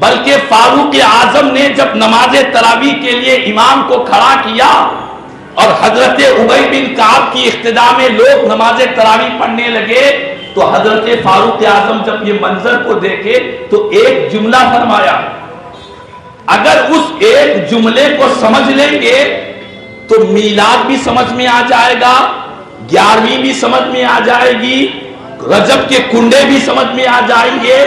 بلکہ فاروق اعظم نے جب نماز تراویح کے لیے امام کو کھڑا کیا اور حضرت ابی بن کعب کی اقتداء میں لوگ نماز تراویح پڑھنے لگے تو حضرت فاروق اعظم جب یہ منظر کو دیکھے تو ایک جملہ فرمایا. اگر اس ایک جملے کو سمجھ لیں گے تو میلاد بھی سمجھ میں آ جائے گا, 11ویں بھی سمجھ میں آ جائے گی, رجب کے کنڈے بھی سمجھ میں آ جائیں گے,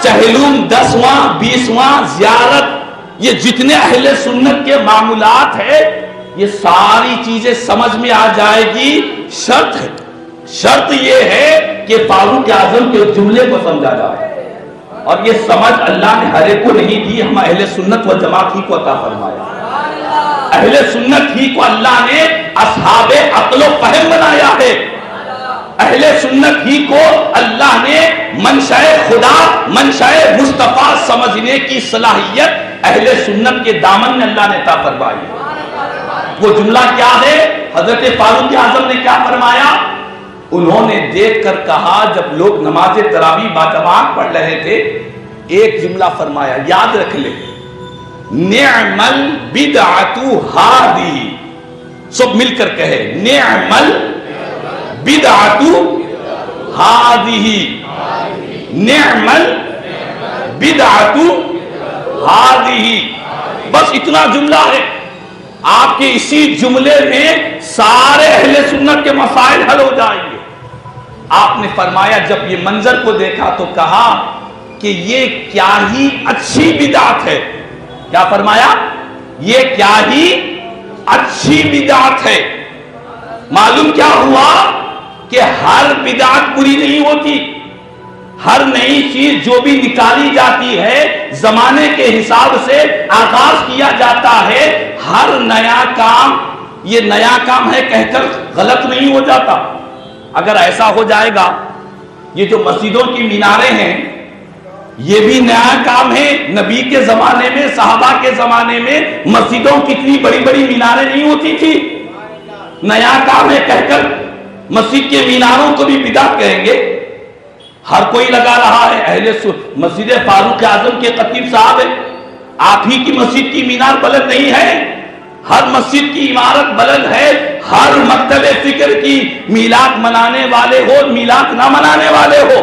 چہلم 10واں 20واں زیارت, یہ جتنے اہل سنت کے معمولات ہیں یہ ساری چیزیں سمجھ میں آ جائے گی. شرط یہ ہے کہ فاروق اعظم کے جملے کو سمجھا جائے, اور یہ سمجھ اللہ نے ہر ایک کو نہیں دی, ہم اہل سنت و جماعت ہی کو عطا فرمایا. اہل سنت ہی کو اللہ نے اصحاب عقل و فہم بنایا ہے. اہل سنت ہی کو اللہ نے منشأ خدا, منشأ مصطفیٰ سمجھنے کی صلاحیت اہل سنت کے دامن میں اللہ نے عطا فرمائی. وہ جملہ کیا ہے؟ حضرت فاروق اعظم نے کیا فرمایا؟ انہوں نے دیکھ کر کہا, جب لوگ نماز تراویح باجماعت پڑھ رہے تھے, ایک جملہ فرمایا, یاد رکھ لے, نعم البدعۃ ہذہ. سب مل کر کہے, نعم البدعۃ ہذہ, نعم البدعۃ ہذہ. بس اتنا جملہ ہے. آپ کے اسی جملے میں سارے اہل سنت کے مسائل حل ہو جائیں گے. آپ نے فرمایا, جب یہ منظر کو دیکھا تو کہا کہ یہ کیا ہی اچھی بدعت ہے. کیا فرمایا؟ یہ کیا ہی اچھی بدعت ہے. معلوم کیا ہوا کہ ہر بدعت بری نہیں ہوتی. ہر نئی چیز جو بھی نکالی جاتی ہے زمانے کے حساب سے آغاز کیا جاتا ہے, ہر نیا کام یہ نیا کام ہے کہہ کر غلط نہیں ہو جاتا. اگر ایسا ہو جائے گا, یہ جو مسجدوں کی میناریں ہیں یہ بھی نیا کام ہے. نبی کے زمانے میں, صحابہ کے زمانے میں مسجدوں کی اتنی بڑی بڑی میناریں نہیں ہوتی تھی. نیا کام ہے کہہ کر مسجد کے میناروں کو بھی بدعت کہیں گے. ہر کوئی لگا رہا ہے. اہل مسجد فاروق اعظم کے خطیب صاحب ہیں, آپ ہی کی مسجد کی مینار بلند نہیں ہے, ہر مسجد کی عمارت بلند ہے. ہر مکتب فکر کی میلاد منانے والے ہو, میلاد نہ منانے والے ہو,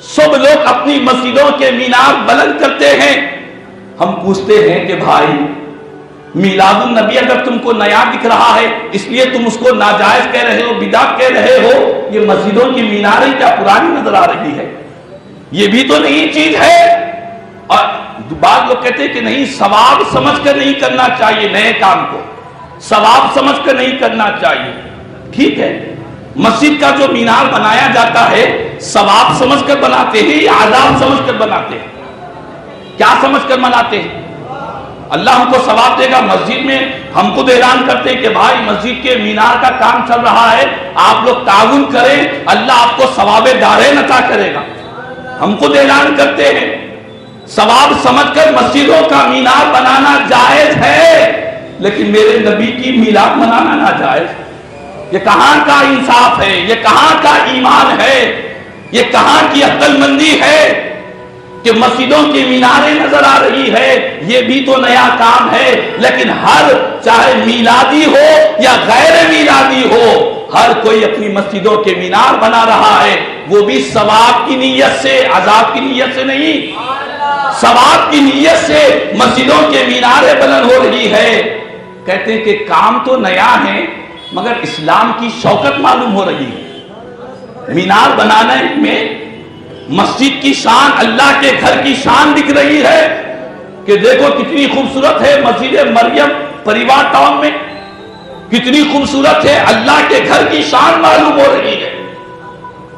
سب لوگ اپنی مسجدوں کے مینار بلند کرتے ہیں. ہم پوچھتے ہیں کہ بھائی میلاد النبی اگر تم کو نیا دکھ رہا ہے اس لیے تم اس کو ناجائز کہہ رہے ہو, بدعت کہہ رہے ہو, یہ مسجدوں کی میناریں کیا پرانی نظر آ رہی ہے؟ یہ بھی تو نئی چیز ہے. اور بعض لوگ کہتے ہیں کہ نہیں, ثواب سمجھ کر نہیں کرنا چاہیے, نئے کام کو ثواب سمجھ کر نہیں کرنا چاہیے. ٹھیک ہے, مسجد کا جو مینار بنایا جاتا ہے ثواب سمجھ کر بناتے ہیں یا عذاب سمجھ کر بناتے ہیں؟ کیا سمجھ کر بناتے ہیں؟ اللہ ہم کو ثواب دے گا. مسجد میں ہم خود اعلان کرتے ہیں کہ بھائی مسجد کے مینار کا کام چل رہا ہے, آپ لوگ تعاون کریں, اللہ آپ کو ثواب دارین عطا کرے گا. ہم خود اعلان کرتے ہیں. ثواب سمجھ کر مسجدوں کا مینار بنانا جائز ہے, لیکن میرے نبی کی میلاد منانا ناجائز. یہ کہاں کا انصاف ہے؟ یہ کہاں کا ایمان ہے؟ یہ کہاں کی عقل مندی ہے کہ مسجدوں کی میناریں نظر آ رہی ہے, یہ بھی تو نیا کام ہے, لیکن ہر چاہے میلادی ہو یا غیر میلادی ہو, ہر کوئی اپنی مسجدوں کے مینار بنا رہا ہے, وہ بھی ثواب کی نیت سے, عذاب کی نیت سے نہیں. ثواب کی نیت سے مسجدوں کے میناریں بلند ہو رہی ہے. کہتے ہیں کہ کام تو نیا ہے مگر اسلام کی شوکت معلوم ہو رہی ہے. مینار بنانے میں مسجد کی شان, اللہ کے گھر کی شان دکھ رہی ہے کہ دیکھو کتنی خوبصورت ہے مسجد مریم پریوار ٹاؤن میں, کتنی خوبصورت ہے, اللہ کے گھر کی شان معلوم ہو رہی ہے.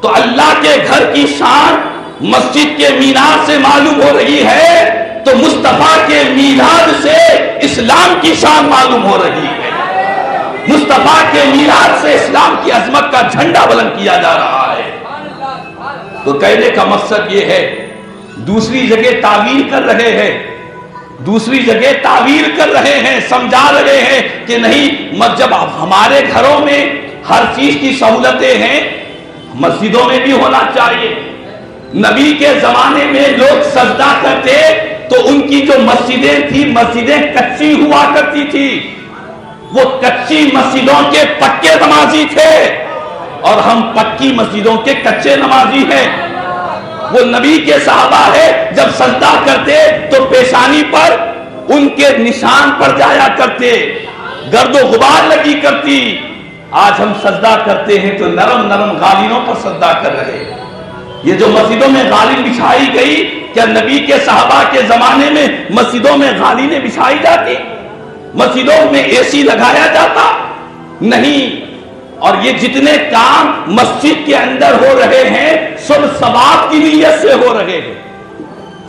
تو اللہ کے گھر کی شان مسجد کے مینار سے معلوم ہو رہی ہے, تو مصطفیٰ کے میلاد سے اسلام کی شان معلوم ہو رہی ہے. مصطفیٰ کے میلاد سے اسلام کی عظمت کا جھنڈا بلند کیا جا رہا ہے. تو کہنے کا مقصد یہ ہے, دوسری جگہ تعویل کر رہے ہیں, دوسری جگہ تعویل کر رہے ہیں, سمجھا رہے ہیں کہ نہیں, جب ہمارے گھروں میں ہر چیز کی سہولتیں ہیں مسجدوں میں بھی ہونا چاہیے. نبی کے زمانے میں لوگ سجدہ کرتے ان کی جو مسجدیں تھی مسجدیں کچی ہوا کرتی تھی، وہ کچی مسجدوں کے پکے نمازی تھے اور ہم پکی مسجدوں کے کچے نمازی ہیں۔ وہ نبی کے صحابہ ہے، جب سجدہ کرتے تو پیشانی پر ان کے نشان پر جایا کرتے، گرد و غبار لگی کرتی۔ آج ہم سجدہ کرتے ہیں تو نرم نرم غالینوں پر سجدہ کر رہے ہیں۔ یہ جو مسجدوں میں غالین بچھائی گئی، کیا نبی کے صحابہ کے زمانے میں مسجدوں میں غالینیں بچھائی جاتی؟ مسجدوں میں اے سی لگایا جاتا؟ نہیں۔ اور یہ جتنے کام مسجد کے اندر ہو رہے ہیں سب ثواب کی نیت سے ہو رہے ہیں،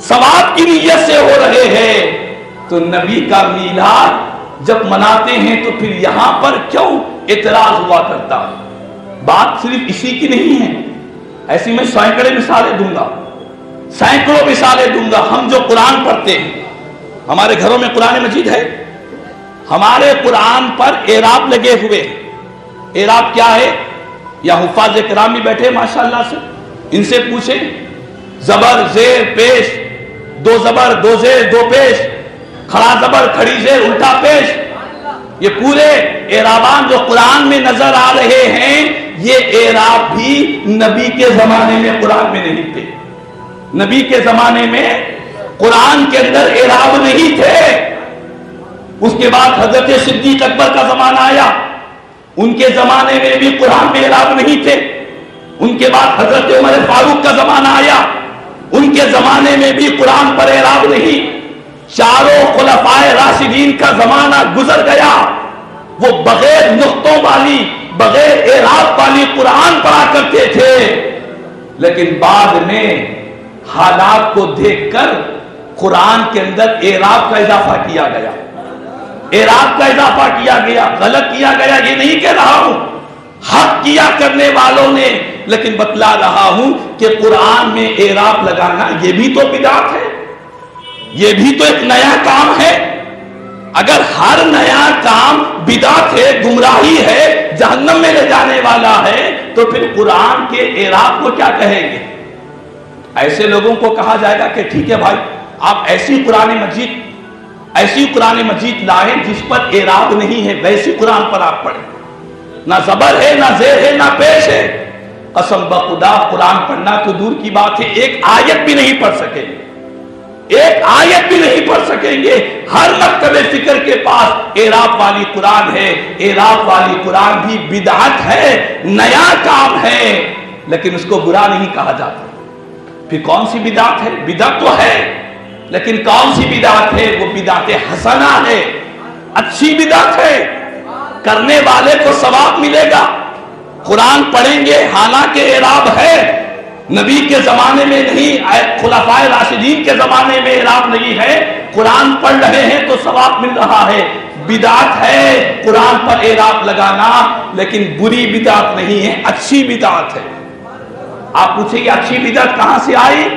ثواب کی نیت سے ہو رہے ہیں۔ تو نبی کا میلاد جب مناتے ہیں تو پھر یہاں پر کیوں اعتراض ہوا کرتا؟ بات صرف اسی کی نہیں ہے، ایسی میں سینکڑے مثالیں دوں گا، سینکڑوں مثالیں دوں گا۔ ہم جو قرآن پڑھتے ہیں، ہمارے گھروں میں قرآن مجید ہے، ہمارے قرآن پر اعراب لگے ہوئے ہیں۔ اعراب کیا ہے؟ یا حفاظ کرام بھی بیٹھے ماشاءاللہ سے، ان سے پوچھیں۔ زبر زیر پیش، دو زبر دو زیر دو پیش، کھڑا زبر کھڑی زیر الٹا پیش، یہ پورے اعرابان جو قرآن میں نظر آ رہے ہیں، یہ اعراب بھی نبی کے زمانے میں قرآن میں نہیں تھے۔ نبی کے زمانے میں قرآن کے اندر اعراب نہیں تھے۔ اس کے بعد حضرت صدیق اکبر کا زمانہ آیا، ان کے زمانے میں بھی قرآن میں اعراب نہیں تھے۔ ان کے بعد حضرت عمر فاروق کا زمانہ آیا، ان کے زمانے میں بھی قرآن پر اعراب نہیں۔ چاروں خلفائے راشدین کا زمانہ گزر گیا، وہ بغیر نقطوں والی بغیر اعراب والی قرآن پڑھا کرتے تھے، لیکن بعد میں حالات کو دیکھ کر قرآن کے اندر اعراب کا اضافہ کیا گیا، اعراب کا اضافہ کیا گیا۔ غلط کیا گیا یہ نہیں کہہ رہا ہوں، حق کیا کرنے والوں نے، لیکن بتلا رہا ہوں کہ قرآن میں اعراب لگانا یہ بھی تو بدعت ہے، یہ بھی تو ایک نیا کام ہے۔ اگر ہر نیا کام بدعت ہے، گمراہی ہے، جہنم میں لے جانے والا ہے، تو پھر قرآن کے اعراب کو کیا کہیں گے؟ ایسے لوگوں کو کہا جائے گا کہ ٹھیک ہے بھائی، آپ ایسی قرآن مجید لائیں جس پر اعراب نہیں ہے، ویسی قرآن پر آپ پڑھیں، نہ زبر ہے، نہ زیر ہے، نہ پیش ہے۔ قسم بخدا قرآن پڑھنا تو دور کی بات ہے، ایک آیت بھی نہیں پڑھ سکیں گے، ایک آیت بھی نہیں پڑھ سکیں گے۔ ہر مکتب فکر کے پاس اعراب والی قرآن ہے، اعراب والی قرآن بھی بدعت ہے، نیا کام ہے، لیکن اس کو برا نہیں کہا جاتا۔ پھر کون سی بدعت ہے؟ بدعت تو ہے، لیکن کون سی بدعت ہے؟ وہ بدعت حسنہ ہے، اچھی بدعت ہے، کرنے والے کو ثواب ملے گا۔ قرآن پڑھیں گے حالانکہ اعراب ہے، نبی کے زمانے میں نہیں، خلفائے راشدین کے زمانے میں اعراب نہیں ہے، قرآن پڑھ رہے ہیں تو ثواب مل رہا ہے۔ بدعت ہے قرآن پر اعراب لگانا، لیکن بری بدعت نہیں ہے، اچھی بدعت ہے۔ آپ پوچھیں گے اچھی بدعت کہاں سے آئی؟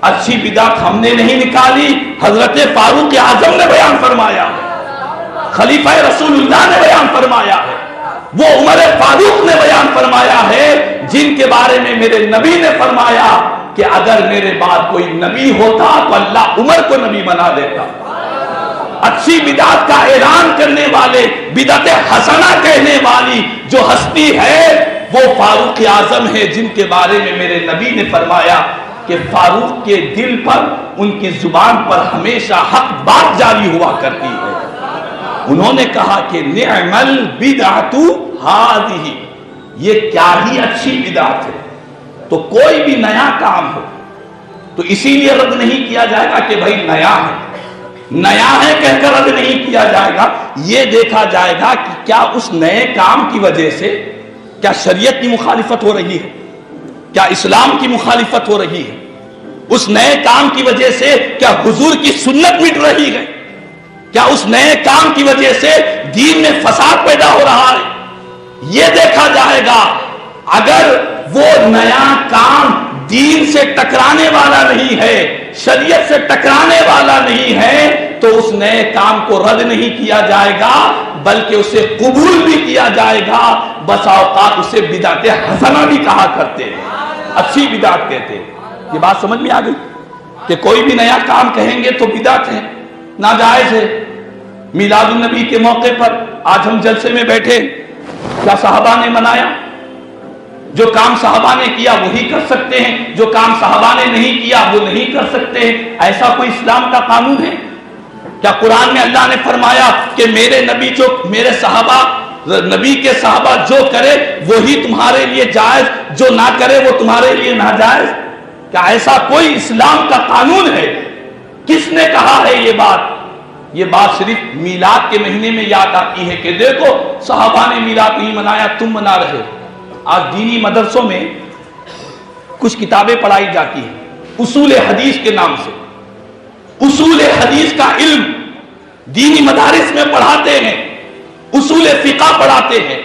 اچھی بدعت ہم نے نہیں نکالی، حضرت فاروق اعظم نے بیان فرمایا ہے، خلیفہ رسول اللہ نے بیان فرمایا ہے، وہ عمر فاروق نے بیان فرمایا ہے، جن کے بارے میں میرے نبی نے فرمایا کہ اگر میرے بعد کوئی نبی ہوتا تو اللہ عمر کو نبی بنا دیتا۔ اچھی بدعت کا اعلان کرنے والے، بدعت حسنہ کہنے والی جو ہستی ہے وہ فاروق اعظم ہے، جن کے بارے میں میرے نبی نے فرمایا کہ فاروق کے دل پر، ان کی زبان پر ہمیشہ حق بات جاری ہوا کرتی ہے۔ انہوں نے کہا کہ نعم البدعۃ ہذہ، یہ کیا ہی اچھی بدعت ہے۔ تو کوئی بھی نیا کام ہو تو اسی لیے رد نہیں کیا جائے گا کہ بھائی نیا ہے، نیا ہے کہہ کر رد نہیں کیا جائے گا، یہ دیکھا جائے گا کہ کیا اس نئے کام کی وجہ سے کیا شریعت کی مخالفت ہو رہی ہے، کیا اسلام کی مخالفت ہو رہی ہے، اس نئے کام کی وجہ سے کیا حضور کی سنت مٹ رہی ہے، کیا اس نئے کام کی وجہ سے دین میں فساد پیدا ہو رہا ہے، یہ دیکھا جائے گا۔ اگر وہ نیا کام دین سے ٹکرانے والا نہیں ہے، شریعت سے ٹکرانے والا نہیں ہے، تو اس نئے کام کو رد نہیں کیا جائے گا بلکہ اسے قبول بھی کیا جائے گا۔ بس اوقات اسے بدعت حسنہ بھی کہا کرتے ہیں، اچھی بدعت کہتے ہیں۔ یہ بات سمجھ میں آ گئی؟ کہ کوئی بھی نیا کام کہیں گے تو بدعت ہے، ناجائز ہے۔ میلاد النبی کے موقع پر آج ہم جلسے میں بیٹھے، کیا صحابہ نے منایا؟ جو کام صحابہ نے کیا وہی کر سکتے ہیں، جو کام صحابہ نے نہیں کیا وہ نہیں کر سکتے ہیں۔ ایسا کوئی اسلام کا قانون ہے؟ کیا قرآن میں اللہ نے فرمایا کہ میرے نبی جو میرے صحابہ نبی کے صحابہ جو کرے وہی تمہارے لیے جائز، جو نہ کرے وہ تمہارے لیے ناجائز؟ کیا ایسا کوئی اسلام کا قانون ہے؟ کس نے کہا ہے یہ بات؟ یہ بات صرف میلاد کے مہینے میں یاد آتی ہے کہ دیکھو صحابہ نے میلاد نہیں منایا، تم منا رہے ہو۔ آج دینی مدرسوں میں کچھ کتابیں پڑھائی جاتی ہیں اصول حدیث کے نام سے۔ اصول حدیث کا علم دینی مدارس میں پڑھاتے ہیں، اصول فقہ پڑھاتے ہیں،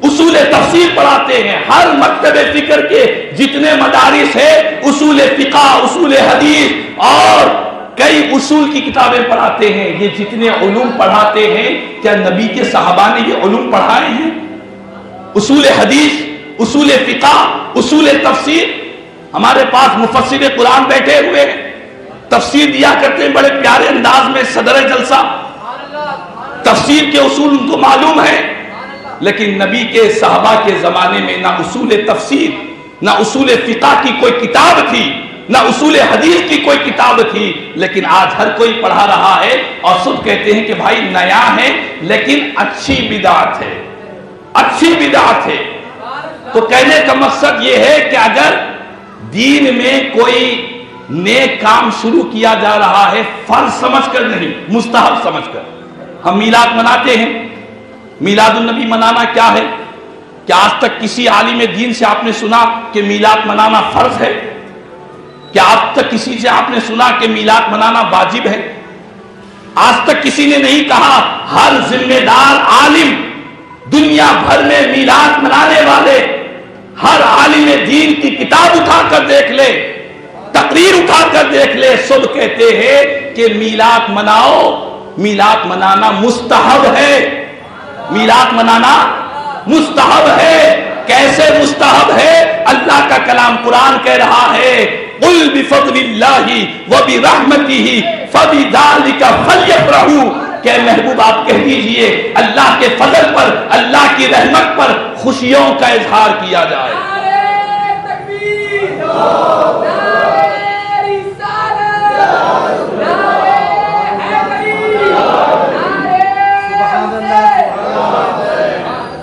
اصول تفسیر پڑھاتے ہیں۔ ہر مکتب فکر کے جتنے مدارس ہیں اصول فقہ، اصول حدیث اور کئی اصول کی کتابیں پڑھاتے ہیں۔ یہ جتنے علوم پڑھاتے ہیں کیا نبی کے صحابہ نے یہ علوم پڑھائے ہیں؟ اصول حدیث، اصول فقہ، اصول تفسیر۔ ہمارے پاس مفسر قرآن بیٹھے ہوئے ہیں، تفسیر دیا کرتے ہیں بڑے پیارے انداز میں، صدر جلسہ، تفسیر کے اصول ان کو معلوم ہے۔ لیکن نبی کے صحابہ کے زمانے میں نہ اصول تفسیر، نہ اصول فقہ کی کوئی کتاب تھی، نہ اصول حدیث کی کوئی کتاب تھی۔ لیکن آج ہر کوئی پڑھا رہا ہے اور سب کہتے ہیں کہ بھائی نیا ہے لیکن اچھی بدعت ہے، اچھی بدعت ہے۔ تو کہنے کا مقصد یہ ہے کہ اگر دین میں کوئی نیک کام شروع کیا جا رہا ہے فرض سمجھ کر نہیں، مستحب سمجھ کر، ہم میلاد مناتے ہیں۔ میلاد النبی منانا کیا ہے؟ کیا آج تک کسی عالم دین سے آپ نے سنا کہ میلاد منانا فرض ہے؟ کیا آج تک کسی سے آپ نے سنا کہ میلاد منانا واجب ہے؟ آج تک کسی نے نہیں کہا ہر ذمہ دار عالم دنیا بھر میں میلاد منانے والے ہر عالم دین کی کتاب اٹھا کر دیکھ لے، تقریر اٹھا کر دیکھ لے، سب کہتے ہیں کہ میلاد مناؤ، میلاد منانا مستحب ہے، میلاد منانا مستحب ہے۔ کیسے مستحب ہے؟ اللہ کا کلام قرآن کہہ رہا ہے قُلْ بِفَضْلِ اللَّهِ وَبِرَحْمَتِهِ فَبِذَلِكَ فَلْيَفْرَحُوا کہ محبوب آپ کہہ دیجئے اللہ کے فضل پر، اللہ کی رحمت پر خوشیوں کا اظہار کیا جائے۔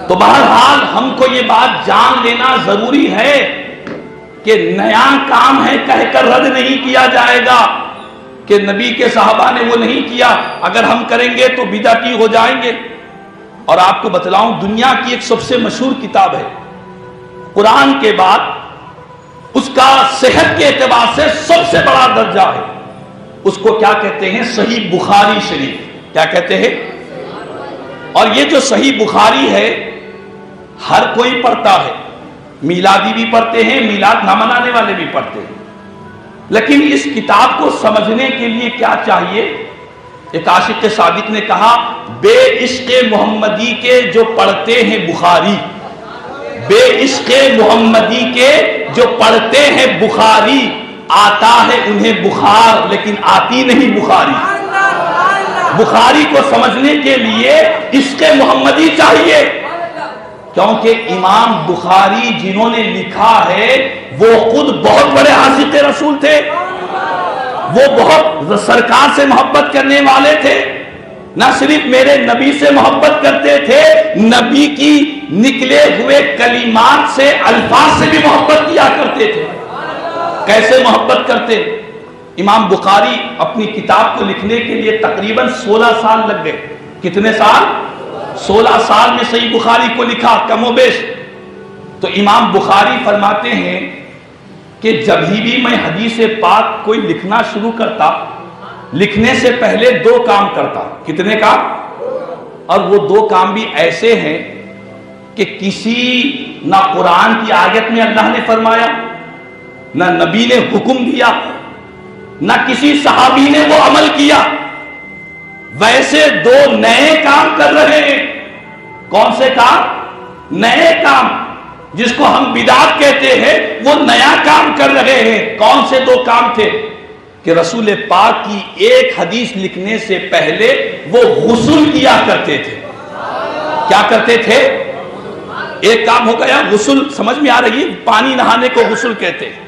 تو بہرحال ہم کو یہ بات جان لینا ضروری ہے کہ نیا کام ہے کہہ کر رد نہیں کیا جائے گا کہ نبی کے صحابہ نے وہ نہیں کیا، اگر ہم کریں گے تو بدعتی ہو جائیں گے۔ اور آپ کو بتلاؤں دنیا کی ایک سب سے مشہور کتاب ہے، قرآن کے بعد اس کا صحت کے اعتبار سے سب سے بڑا درجہ ہے، اس کو کیا کہتے ہیں؟ صحیح بخاری شریف۔ کیا کہتے ہیں؟ اور یہ جو صحیح بخاری ہے ہر کوئی پڑھتا ہے، میلادی بھی پڑھتے ہیں، میلاد نہ منانے والے بھی پڑھتے ہیں۔ لیکن اس کتاب کو سمجھنے کے لیے کیا چاہیے؟ ایک عاشق صادق نے کہا بے عشق محمدی کے جو پڑھتے ہیں بخاری، بے عشق محمدی کے جو پڑھتے ہیں بخاری، آتا ہے انہیں بخار لیکن آتی نہیں بخاری۔ بخاری کو سمجھنے کے لیے عشق محمدی چاہیے، کیونکہ امام بخاری جنہوں نے لکھا ہے وہ خود بہت بڑے عاشق رسول تھے، وہ بہت سرکار سے محبت کرنے والے تھے، نہ صرف میرے نبی سے محبت کرتے تھے، نبی کی نکلے ہوئے کلمات سے، الفاظ سے بھی محبت کیا کرتے تھے۔ کیسے محبت کرتے؟ امام بخاری اپنی کتاب کو لکھنے کے لیے تقریباً 16 سال لگ گئے۔ کتنے سال؟ 16 سال میں صحیح بخاری کو لکھا، کم و بیش۔ تو امام بخاری فرماتے ہیں کہ جب بھی میں حدیث پاک کوئی لکھنا شروع کرتا، لکھنے سے پہلے 2 کام کرتا۔ کتنے کام؟ اور وہ 2 کام بھی ایسے ہیں کہ کسی نہ قرآن کی آیت میں اللہ نے فرمایا، نہ نبی نے حکم دیا، نہ کسی صحابی نے وہ عمل کیا، ویسے 2 نئے کام کر رہے ہیں۔ کون سے کام؟ نئے کام، جس کو ہم بدعت کہتے ہیں، وہ نیا کام کر رہے ہیں۔ کون سے 2 کام تھے؟ کہ رسول پاک کی ایک حدیث لکھنے سے پہلے وہ غسل کیا کرتے تھے. کیا کرتے تھے؟ ایک کام ہو گیا غسل، سمجھ میں آ رہی ہے؟ پانی نہانے کو غسل کہتے ہیں.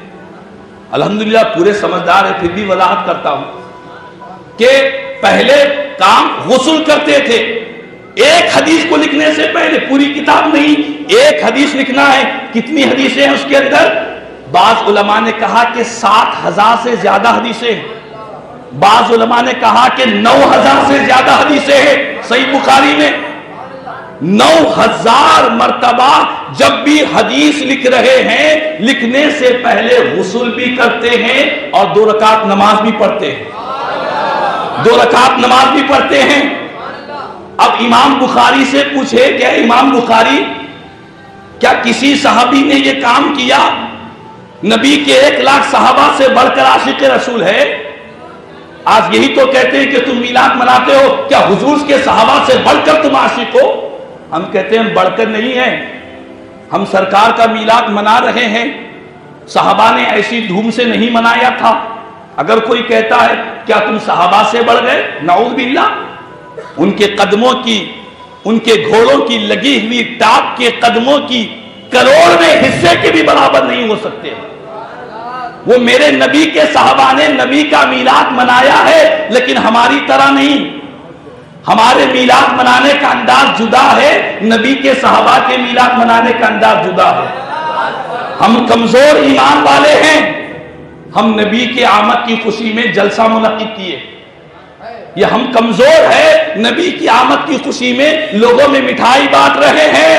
الحمدللہ پورے سمجھدار ہے، پھر بھی وضاحت کرتا ہوں کہ پہلے کام غسل کرتے تھے. ایک حدیث کو لکھنے سے پہلے، پوری کتاب نہیں، ایک حدیث لکھنا ہے. کتنی حدیثیں ہیں اس کے اندر؟ بعض علماء نے کہا کہ 7,000 سے زیادہ حدیثیں ہیں. بعض علماء نے کہا کہ 9,000 سے زیادہ حدیثیں ہیں. صحیح بخاری میں 9,000 مرتبہ جب بھی حدیث لکھ رہے ہیں، لکھنے سے پہلے غسل بھی کرتے ہیں اور 2 رکعت نماز بھی پڑھتے ہیں. 2 رکعت نماز بھی پڑھتے ہیں. اب امام بخاری سے پوچھے کہ امام بخاری، کیا کسی صحابی نے یہ کام کیا؟ نبی کے 1,00,000 صحابہ سے بڑھ کر عاشق رسول ہے. آج یہی تو کہتے ہیں کہ تم میلاد مناتے ہو، کیا حضور کے صحابہ سے بڑھ کر تم عاشق ہو؟ ہم کہتے ہیں بڑھ کر نہیں ہے، ہم سرکار کا میلاد منا رہے ہیں. صحابہ نے ایسی دھوم سے نہیں منایا تھا. اگر کوئی کہتا ہے کیا تم صحابہ سے بڑھ گئے، نعوذ باللہ. ان کے قدموں کی، ان کے گھوڑوں کی لگی ہوئی ٹاپ کے قدموں کی کروڑویں حصے کے بھی برابر نہیں ہو سکتے. وہ میرے نبی کے صحابہ نے نبی کا میلاد منایا ہے، لیکن ہماری طرح نہیں. ہمارے میلاد منانے کا انداز جدا ہے، نبی کے صحابہ کے میلاد منانے کا انداز جدا ہے. ہم کمزور ایمان والے ہیں. ہم نبی کے آمد کی خوشی میں جلسہ منعقد کیے. یہ ہم کمزور ہے، نبی کی آمد کی خوشی میں لوگوں میں مٹھائی بانٹ رہے ہیں.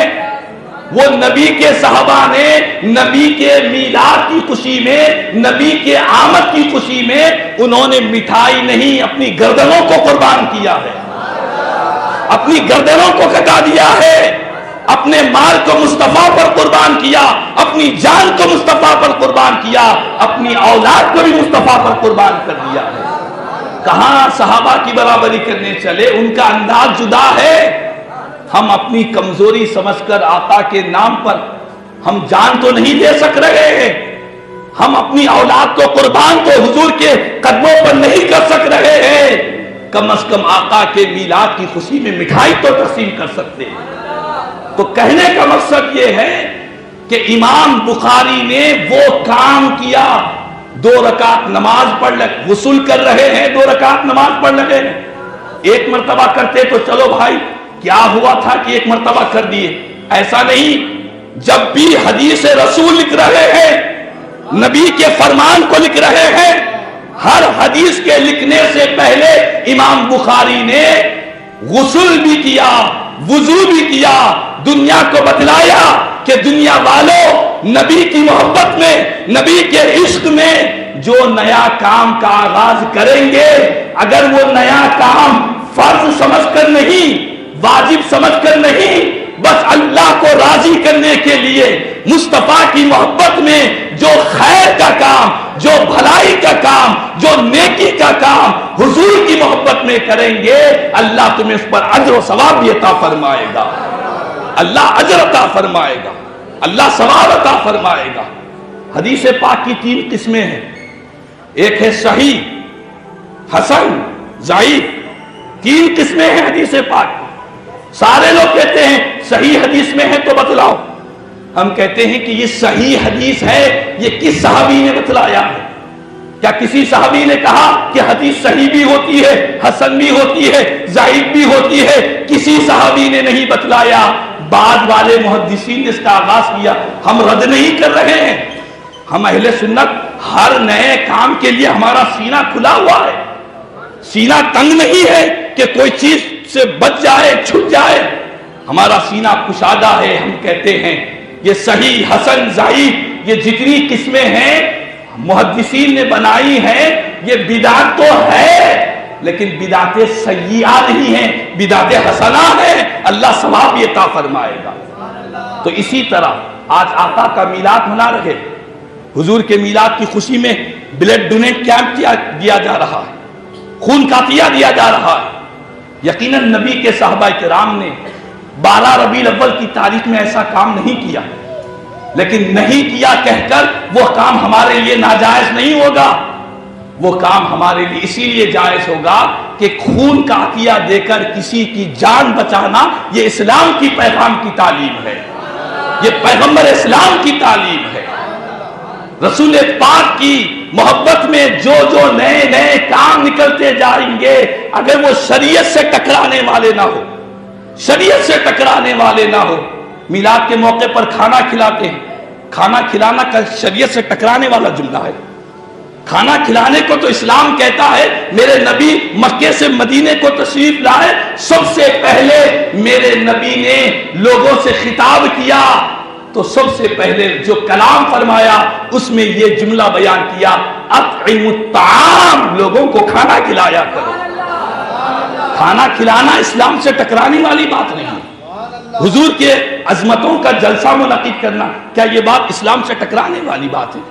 وہ نبی کے صحابہ نے نبی کے میلاد کی خوشی میں، نبی کے آمد کی خوشی میں انہوں نے مٹھائی نہیں، اپنی گردنوں کو قربان کیا ہے. اپنی گردنوں کو کٹا دیا ہے. اپنے مال کو مصطفیٰ پر قربان کیا، اپنی جان کو مصطفیٰ پر قربان کیا، اپنی اولاد کو بھی مصطفیٰ پر قربان کر دیا ہے. کہاں صحابہ کی برابری کرنے چلے، ان کا انداز جدا ہے. ہم اپنی کمزوری سمجھ کر آقا کے نام پر ہم جان تو نہیں دے سک رہے ہیں. ہم اپنی اولاد کو قربان تو حضور کے قدموں پر نہیں کر سک رہے ہیں. کم از کم آقا کے میلاد کی خوشی میں مٹھائی تو تقسیم کر سکتے ہیں. تو کہنے کا مقصد یہ ہے کہ امام بخاری نے وہ کام کیا. 2 رکعت نماز پڑھ لگے، غسل کر رہے ہیں، 2 رکعت نماز پڑھ لگے. ایک مرتبہ کرتے تو چلو بھائی کیا ہوا تھا کہ ایک مرتبہ کر دیے، ایسا نہیں. جب بھی حدیث رسول لکھ رہے ہیں، نبی کے فرمان کو لکھ رہے ہیں، ہر حدیث کے لکھنے سے پہلے امام بخاری نے غسل بھی کیا، وضو بھی کیا، دنیا کو بتلایا کہ دنیا والوں، نبی کی محبت میں، نبی کے عشق میں جو نیا کام کا آغاز کریں گے، اگر وہ نیا کام فرض سمجھ کر نہیں، واجب سمجھ کر نہیں، بس اللہ کو راضی کرنے کے لیے مصطفیٰ کی محبت میں جو خیر کا کام، جو بھلائی کا کام، جو نیکی کا کام حضور کی محبت میں کریں گے، اللہ تمہیں اس پر اجر و ثواب بھی عطا فرمائے گا. اللہ اجر عطا فرمائے گا، اللہ ثواب عطا فرمائے گا. حدیث پاک کی 3 قسمیں ہیں. ایک ہے صحیح، حسن، ضعیف. 3 قسمیں ہیں حدیث پاک. سارے لوگ کہتے ہیں صحیح حدیث میں ہے تو بتلاؤ. ہم کہتے ہیں کہ یہ صحیح حدیث ہے، یہ کس صحابی نے بتلایا ہے؟ کیا کسی صحابی نے کہا کہ حدیث صحیح بھی ہوتی ہے، حسن بھی ہوتی ہے، ضعیف بھی ہوتی ہے؟ کسی صحابی نے نہیں بتلایا. بعد والے محدثین نے اس کا آغاز کیا. ہم رد نہیں کر رہے ہیں. ہم اہل سنت ہر نئے کام کے لیے ہمارا سینہ کھلا ہوا ہے. سینہ تنگ نہیں ہے کہ کوئی چیز سے بچ جائے، چھپ جائے. ہمارا سینہ کشادہ ہے. ہم کہتے ہیں یہ صحیح، حسن، ضعیف، یہ جتنی قسمیں ہیں محدثین نے بنائی ہیں، یہ بدعت تو ہے لیکن بدعت سیئہ نہیں ہیں، بدعت حسنہ ہیں. اللہ ثواب بھی عطا فرمائے گا. تو اسی طرح آج آقا کا میلاد منا رہے. حضور کے میلاد کی خوشی میں بلڈ ڈونیٹ کیمپ دیا جا رہا ہے، خون کا عطیہ دیا جا رہا ہے. یقیناً نبی کے صحابہ کرام نے 12 ربیع الاول کی تاریخ میں ایسا کام نہیں کیا، لیکن نہیں کیا کہہ کر وہ کام ہمارے لیے ناجائز نہیں ہوگا. وہ کام ہمارے لیے اسی لیے جائز ہوگا کہ خون کا عطیہ دے کر کسی کی جان بچانا یہ اسلام کی پیغام کی تعلیم ہے، یہ پیغمبر اسلام کی تعلیم ہے۔ رسول پاک کی محبت میں جو جو نئے نئے کام نکلتے جائیں گے، اگر وہ شریعت سے ٹکرانے والے نہ ہو، شریعت سے ٹکرانے والے نہ ہو۔ میلاد کے موقع پر کھانا کھلاتے ہیں، کھانا کھلانا کا شریعت سے ٹکرانے والا جملہ ہے؟ کھانا کھلانے کو تو اسلام کہتا ہے، میرے نبی مکے سے مدینے کو تشریف لائے، سب سے پہلے میرے نبی نے لوگوں سے خطاب کیا تو سب سے پہلے جو کلام فرمایا اس میں یہ جملہ بیان کیا، اطعم الطعام، لوگوں کو کھانا کھلایا کرو۔ کھانا کھلانا اسلام سے ٹکرانے والی بات نہیں، حضور کے عظمتوں کا جلسہ منعقد کرنا، کیا یہ بات اسلام سے ٹکرانے والی بات ہے؟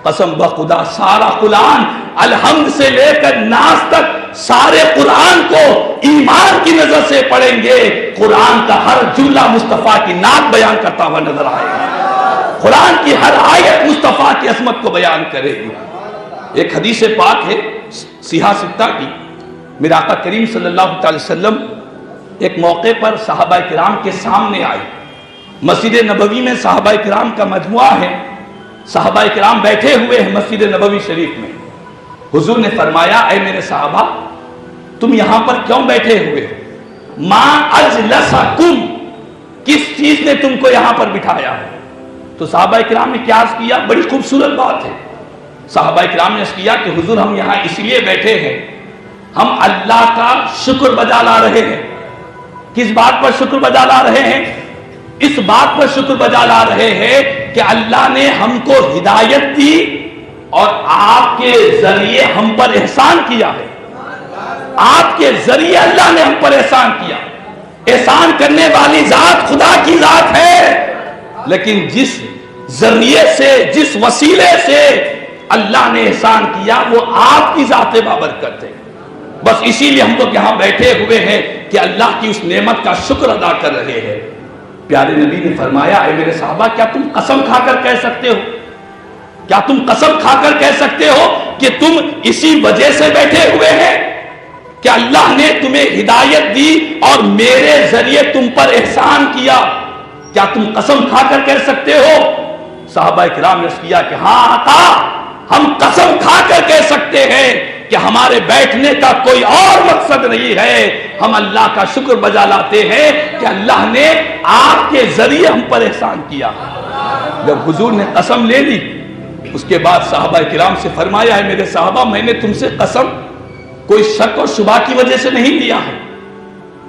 قسم بخدا سارا قرآن الحمد سے لے کر ناس تک سارے قرآن کو ایمان کی نظر سے پڑھیں گے، قرآن کا ہر جملہ مصطفیٰ کی نعت بیان کرتا ہوا نظر آئے گا، قرآن کی ہر آیت مصطفیٰ کی عظمت کو بیان کرے گی۔ ایک حدیث پاک ہے صحیح ستہ کی، میرے آقا کریم صلی اللہ علیہ وسلم ایک موقع پر صحابہ کرام کے سامنے آئے۔ مسجد نبوی میں صحابہ کرام کا مجموعہ ہے، صحابہ کرام بیٹھے ہوئے ہیں مسجد نبوی شریف میں۔ حضور نے فرمایا، اے میرے صحابہ تم یہاں پر کیوں بیٹھے ہوئے ہو؟ ما اجلسکم، کس چیز نے تم کو یہاں پر بٹھایا ہے؟ تو صحابہ کرام نے کیا عرض کیا؟ بڑی خوبصورت بات ہے۔ صحابہ کرام نے عرض کیا کہ حضور ہم یہاں اس لیے بیٹھے ہیں، ہم اللہ کا شکر بجا لا رہے ہیں۔ کس بات پر شکر بجا لا رہے ہیں؟ اس بات پر شکر بجا لا رہے ہیں کہ اللہ نے ہم کو ہدایت دی اور آپ کے ذریعے ہم پر احسان کیا ہے۔ آپ کے ذریعے اللہ نے ہم پر احسان کیا۔ احسان کرنے والی ذات خدا کی ذات ہے، لیکن جس ذریعے سے، جس وسیلے سے اللہ نے احسان کیا وہ آپ کی ذات بابرکت ہے۔ بس اسی لیے ہم لوگ یہاں بیٹھے ہوئے ہیں کہ اللہ کی اس نعمت کا شکر ادا کر رہے ہیں۔ پیارے نبی نے فرمایا، اے میرے صحابہ کیا تم قسم کھا کر کہہ سکتے ہو، کیا تم قسم کھا کر کہہ سکتے ہو کہ تم اسی وجہ سے بیٹھے ہوئے ہیں کہ اللہ نے تمہیں ہدایت دی اور میرے ذریعے تم پر احسان کیا؟ کیا تم قسم کھا کر کہہ سکتے ہو؟ صحابہ کرام نے کیا کہ ہاں آقا ہم قسم کھا کر کہہ سکتے ہیں کہ ہمارے بیٹھنے کا کوئی اور مقصد نہیں ہے، ہم اللہ کا شکر بجا لاتے ہیں کہ اللہ نے آپ کے ذریعے ہم پر احسان کیا۔ جب حضور نے قسم لے لی اس کے بعد صحابہ کرام سے فرمایا، ہے میرے صحابہ میں نے تم سے قسم کوئی شک اور شبہ کی وجہ سے نہیں لیا ہے،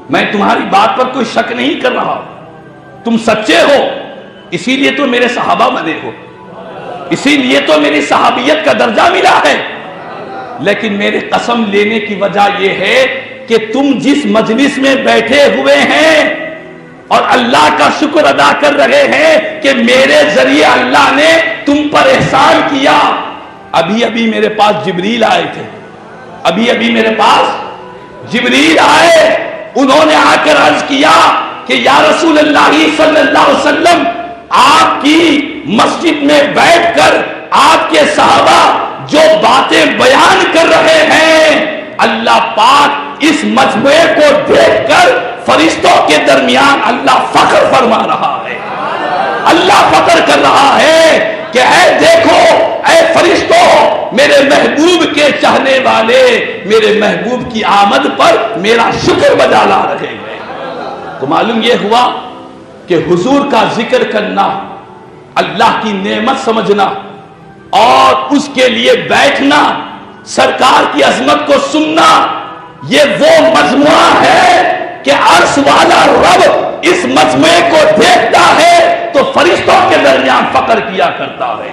میں تمہاری بات پر کوئی شک نہیں کر رہا، تم سچے ہو اسی لیے تو میرے صحابہ بنے ہو، اسی لیے تو میری صحابیت کا درجہ ملا ہے۔ لیکن میرے قسم لینے کی وجہ یہ ہے کہ تم جس مجلس میں بیٹھے ہوئے ہیں اور اللہ کا شکر ادا کر رہے ہیں کہ میرے ذریعے اللہ نے تم پر احسان کیا۔ ابھی ابھی میرے پاس جبریل آئے تھے، ابھی ابھی میرے پاس جبریل آئے، انہوں نے آ کر عرض کیا کہ یا رسول اللہ صلی اللہ علیہ وسلم آپ کی مسجد میں بیٹھ کر آپ کے صحابہ جو باتیں بیان کر رہے ہیں، اللہ پاک اس مجموعے کو دیکھ کر فرشتوں کے درمیان اللہ فخر فرما رہا ہے، اللہ فخر کر رہا ہے کہ اے دیکھو اے فرشتوں، میرے محبوب کے چاہنے والے میرے محبوب کی آمد پر میرا شکر بجا لا رہے ہیں۔ تو معلوم یہ ہوا کہ حضور کا ذکر کرنا، اللہ کی نعمت سمجھنا اور اس کے لیے بیٹھنا، سرکار کی عظمت کو سننا، یہ وہ مجموعہ ہے کہ عرش والا رب اس مجموعے کو دیکھتا ہے تو فرشتوں کے درمیان فخر کیا کرتا ہے،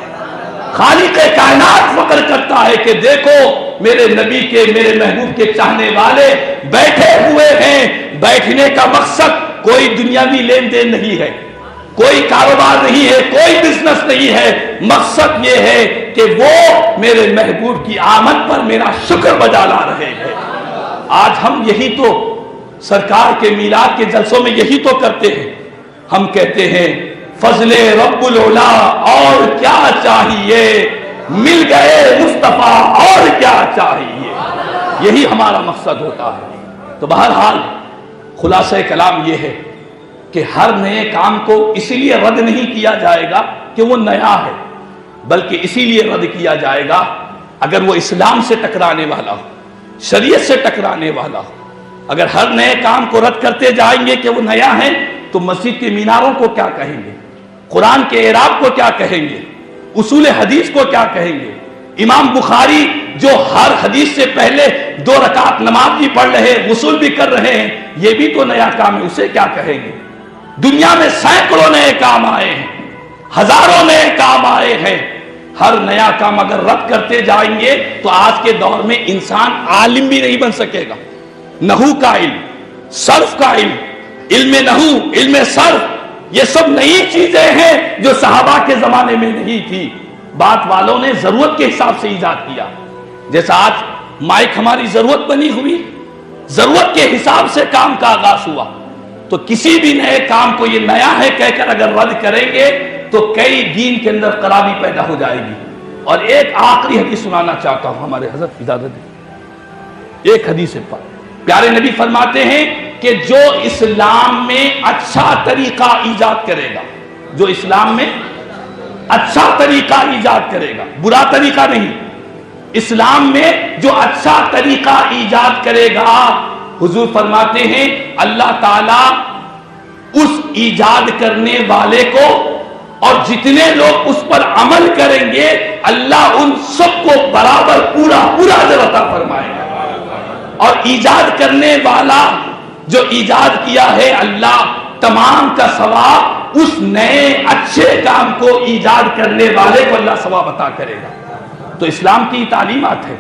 خالق کائنات فخر کرتا ہے کہ دیکھو میرے نبی کے، میرے محبوب کے چاہنے والے بیٹھے ہوئے ہیں۔ بیٹھنے کا مقصد کوئی دنیاوی لین دین نہیں ہے، کوئی کاروبار نہیں ہے، کوئی بزنس نہیں ہے، مقصد یہ ہے کہ وہ میرے محبوب کی آمد پر میرا شکر بجا لا رہے ہیں۔ آج ہم یہی تو سرکار کے میلاد کے جلسوں میں یہی تو کرتے ہیں، ہم کہتے ہیں فضل رب العلا اور کیا چاہیے، مل گئے مصطفیٰ اور کیا چاہیے، یہی ہمارا مقصد ہوتا ہے۔ تو بہرحال خلاصہ کلام یہ ہے کہ ہر نئے کام کو اسی لیے رد نہیں کیا جائے گا کہ وہ نیا ہے، بلکہ اسی لیے رد کیا جائے گا اگر وہ اسلام سے ٹکرانے والا ہو، شریعت سے ٹکرانے والا ہو۔ اگر ہر نئے کام کو رد کرتے جائیں گے کہ وہ نیا ہے تو مسجد کے میناروں کو کیا کہیں گے، قرآن کے اعراب کو کیا کہیں گے، اصول حدیث کو کیا کہیں گے۔ امام بخاری جو ہر حدیث سے پہلے 2 رکعت نماز بھی پڑھ رہے ہیں، غسل بھی کر رہے ہیں، یہ بھی تو نیا کام ہے، اسے کیا کہیں گے۔ دنیا میں سینکڑوں نئے کام آئے ہیں، ہزاروں نئے کام آئے ہیں، ہر نیا کام اگر رد کرتے جائیں گے تو آج کے دور میں انسان عالم بھی نہیں بن سکے گا۔ نحو کا علم، صرف کا علم، علم نحو، علم صرف، یہ سب نئی چیزیں ہیں جو صحابہ کے زمانے میں نہیں تھی، بات والوں نے ضرورت کے حساب سے ایجاد کیا۔ جیسا آج مائک ہماری ضرورت بنی ہوئی، ضرورت کے حساب سے کام کا آغاز ہوا، تو کسی بھی نئے کام کو یہ نیا ہے کہہ کر اگر رد کریں گے تو کئی دین کے اندر خرابی پیدا ہو جائے گی۔ اور ایک آخری حدیث سنانا چاہتا ہوں، ہمارے حضرت اجازت دیں، ایک حدیث پاک پیارے نبی فرماتے ہیں کہ جو اسلام میں اچھا طریقہ ایجاد کرے گا، جو اسلام میں اچھا طریقہ ایجاد کرے گا، برا طریقہ نہیں، اسلام میں جو اچھا طریقہ ایجاد کرے گا، حضور فرماتے ہیں اللہ تعالیٰ اس ایجاد کرنے والے کو اور جتنے لوگ اس پر عمل کریں گے اللہ ان سب کو برابر پورا اجر عطا فرمائے گا۔ اور ایجاد کرنے والا جو ایجاد کیا ہے اللہ تمام کا ثواب اس نئے اچھے کام کو ایجاد کرنے والے کو اللہ ثواب عطا کرے گا۔ تو اسلام کی تعلیمات ہے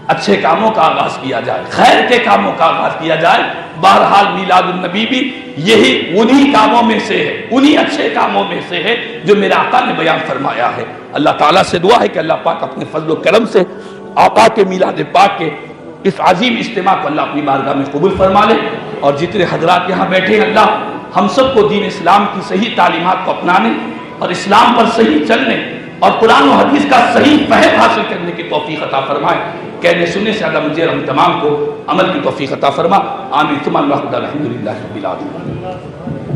اچھے کاموں کا آغاز کیا جائے، خیر کے کاموں کا آغاز کیا جائے۔ بہرحال میلاد النبی بھی یہی انہی کاموں میں سے ہے، انہی اچھے کاموں میں سے ہے جو میرے آقا نے بیان فرمایا ہے۔ اللہ تعالیٰ سے دعا ہے کہ اللہ پاک اپنے فضل و کرم سے آقا کے میلاد پاک کے اس عظیم اجتماع کو اللہ اپنی بارگاہ میں قبول فرما لے، اور جتنے حضرات یہاں بیٹھے ہیں اللہ ہم سب کو دین اسلام کی صحیح تعلیمات کو اپنانے اور اسلام پر صحیح چلنے اور قرآن و حدیث کا صحیح فہم حاصل کرنے کی توفیق عطا فرمائے۔ کہنے سننے سے اللہ مجھے ہم تمام کو عمل کی توفیق عطا فرما، آمین ثم الحمدللہ رب العالمین۔